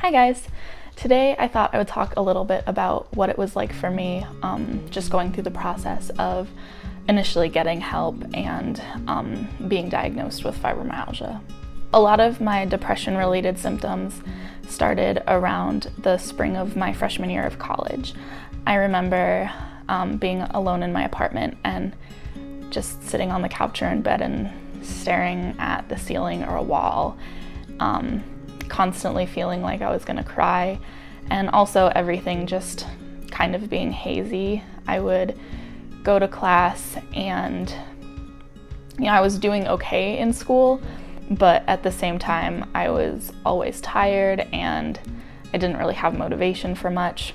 Hi guys! Today I thought I would talk a little bit about what it was like for me just going through the process of initially getting help and being diagnosed with fibromyalgia. A lot of my depression-related symptoms started around the spring of my freshman year of college. I remember being alone in my apartment and just sitting on the couch or in bed and staring at the ceiling or a wall, constantly feeling like I was gonna cry, and also everything just kind of being hazy. I would go to class and I was doing okay in school, but at the same time I was always tired and I didn't really have motivation for much.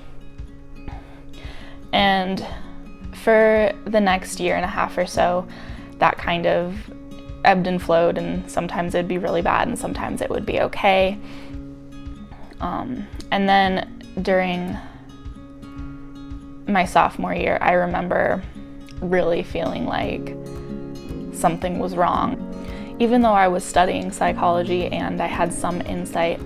And for the next year and a half or so, that kind of ebbed and flowed, and sometimes it'd be really bad and sometimes it would be okay. And then during my sophomore year, I remember really feeling like something was wrong. Even though I was studying psychology and I had some insight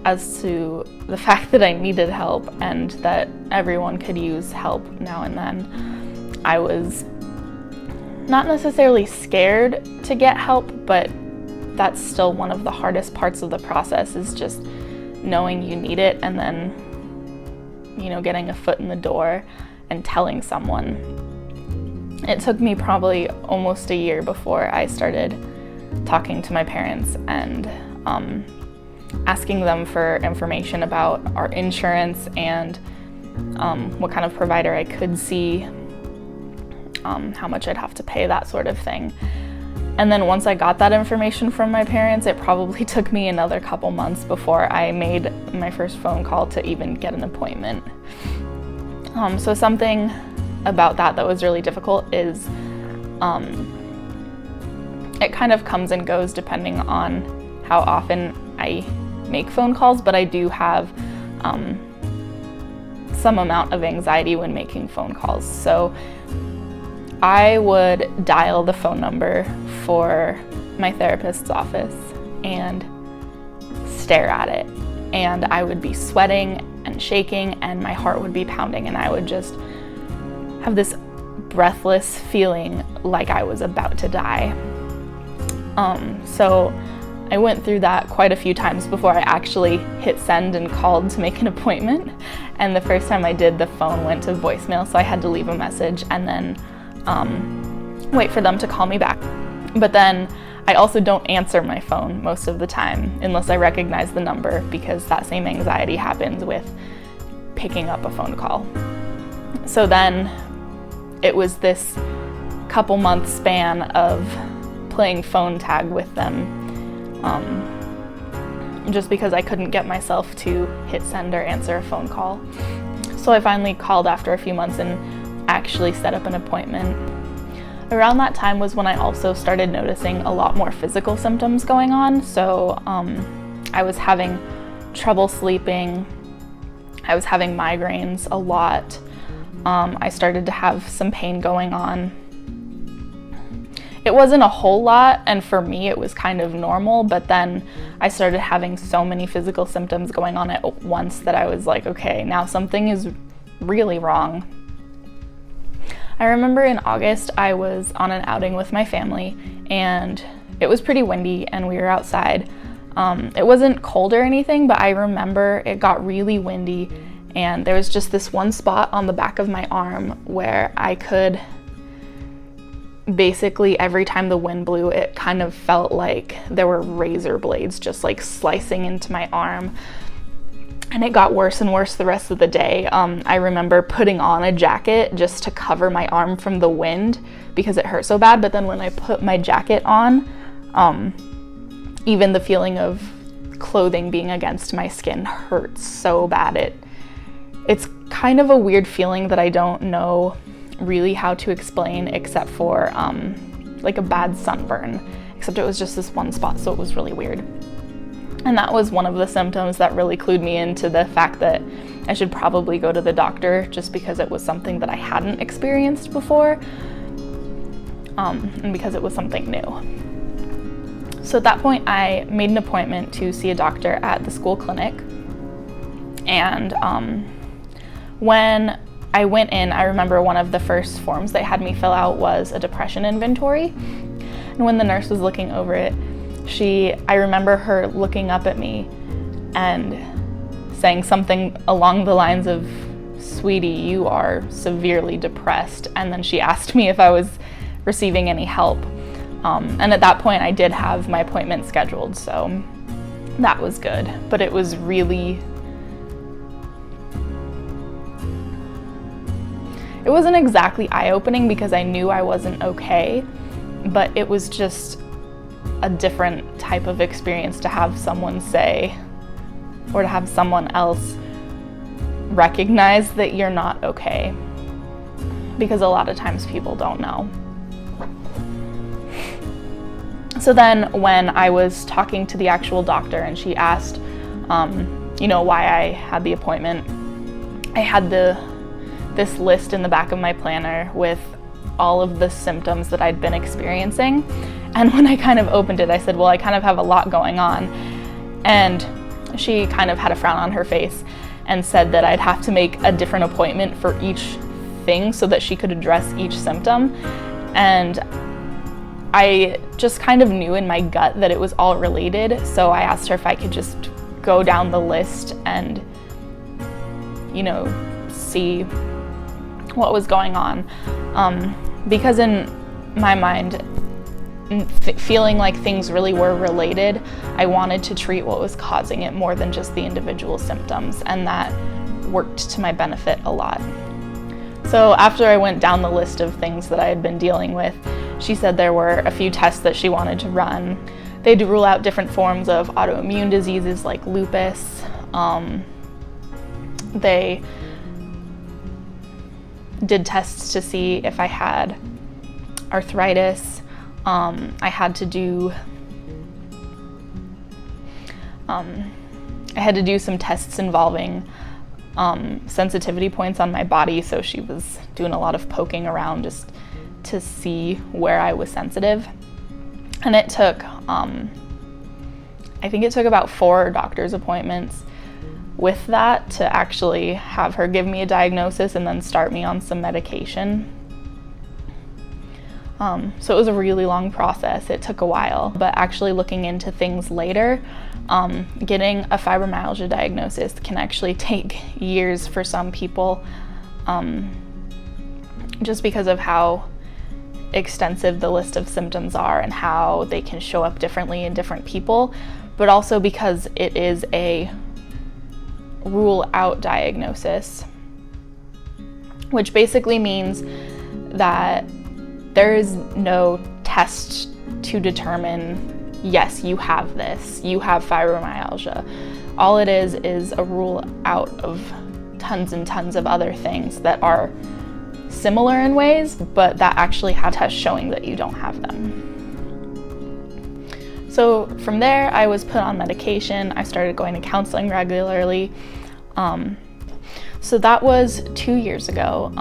as to the fact that I needed help and that everyone could use help now and then, I was not necessarily scared to get help, but that's still one of the hardest parts of the process, is just knowing you need it and then, getting a foot in the door and telling someone. It took me probably almost a year before I started talking to my parents and asking them for information about our insurance and what kind of provider I could see, how much I'd have to pay, that sort of thing. And then once I got that information from my parents, it probably took me another couple months before I made my first phone call to even get an appointment. So something about that was really difficult is it kind of comes and goes depending on how often I make phone calls, but I do have some amount of anxiety when making phone calls. So I would dial the phone number for my therapist's office and stare at it, and I would be sweating and shaking and my heart would be pounding, and I would just have this breathless feeling like I was about to die. So I went through that quite a few times before I actually hit send and called to make an appointment, and the first time I did, the phone went to voicemail, so I had to leave a message and then wait for them to call me back. But then I also don't answer my phone most of the time unless I recognize the number, because that same anxiety happens with picking up a phone call. So then it was this couple month span of playing phone tag with them, just because I couldn't get myself to hit send or answer a phone call. So I finally called after a few months and actually set up an appointment. Around that time was when I also started noticing a lot more physical symptoms going on. So I was having trouble sleeping, I was having migraines a lot, I started to have some pain going on. It wasn't a whole lot, and for me it was kind of normal, but then I started having so many physical symptoms going on at once that I was like, okay, now something is really wrong. I remember in August I was on an outing with my family and it was pretty windy and we were outside. It wasn't cold or anything, but I remember it got really windy and there was just this one spot on the back of my arm where I could basically, every time the wind blew, it kind of felt like there were razor blades just like slicing into my arm. And it got worse and worse the rest of the day. I remember putting on a jacket just to cover my arm from the wind because it hurt so bad. But then when I put my jacket on, even the feeling of clothing being against my skin hurt so bad. It's kind of a weird feeling that I don't know really how to explain, except for like a bad sunburn, except it was just this one spot, so it was really weird. And that was one of the symptoms that really clued me into the fact that I should probably go to the doctor, just because it was something that I hadn't experienced before, and because it was something new. So at that point, I made an appointment to see a doctor at the school clinic. And when I went in, I remember one of the first forms they had me fill out was a depression inventory. And when the nurse was looking over it, I remember her looking up at me and saying something along the lines of, "Sweetie, you are severely depressed." And then she asked me if I was receiving any help. And at that point I did have my appointment scheduled, so that was good. But it was really, it wasn't exactly eye-opening because I knew I wasn't okay, but it was just a different type of experience to have someone say, or to have someone else recognize that you're not okay, because a lot of times people don't know. So then when I was talking to the actual doctor and she asked, why I had the appointment, I had this list in the back of my planner with all of the symptoms that I'd been experiencing. And when I kind of opened it, I said, well, I kind of have a lot going on. And she kind of had a frown on her face and said that I'd have to make a different appointment for each thing so that she could address each symptom. And I just kind of knew in my gut that it was all related. So I asked her if I could just go down the list and, see what was going on. Because in my mind, feeling like things really were related, I wanted to treat what was causing it more than just the individual symptoms, and that worked to my benefit a lot. So after I went down the list of things that I had been dealing with, she said there were a few tests that she wanted to run. They had to rule out different forms of autoimmune diseases like lupus. They did tests to see if I had arthritis. I had to do some tests involving sensitivity points on my body, so she was doing a lot of poking around just to see where I was sensitive. And it took, I think it took about 4 doctor's appointments with that to actually have her give me a diagnosis and then start me on some medication. So it was a really long process. It took a while, but actually looking into things later, getting a fibromyalgia diagnosis can actually take years for some people, just because of how extensive the list of symptoms are and how they can show up differently in different people, but also because it is a rule out diagnosis, which basically means that there is no test to determine, yes, you have this, you have fibromyalgia. All it is a rule out of tons and tons of other things that are similar in ways, but that actually have tests showing that you don't have them. So from there, I was put on medication. I started going to counseling regularly. So that was 2 years ago.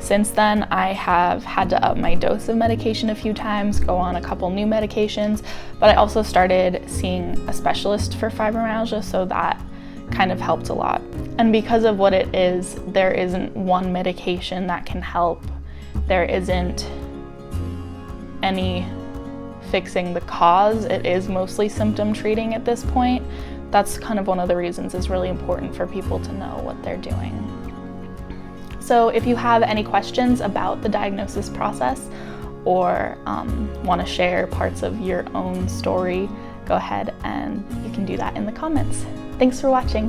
Since then, I have had to up my dose of medication a few times, go on a couple new medications, but I also started seeing a specialist for fibromyalgia, so that kind of helped a lot. And because of what it is, there isn't one medication that can help. There isn't any fixing the cause. It is mostly symptom treating at this point. That's kind of one of the reasons it's really important for people to know what they're doing. So if you have any questions about the diagnosis process or want to share parts of your own story, go ahead and you can do that in the comments. Thanks for watching.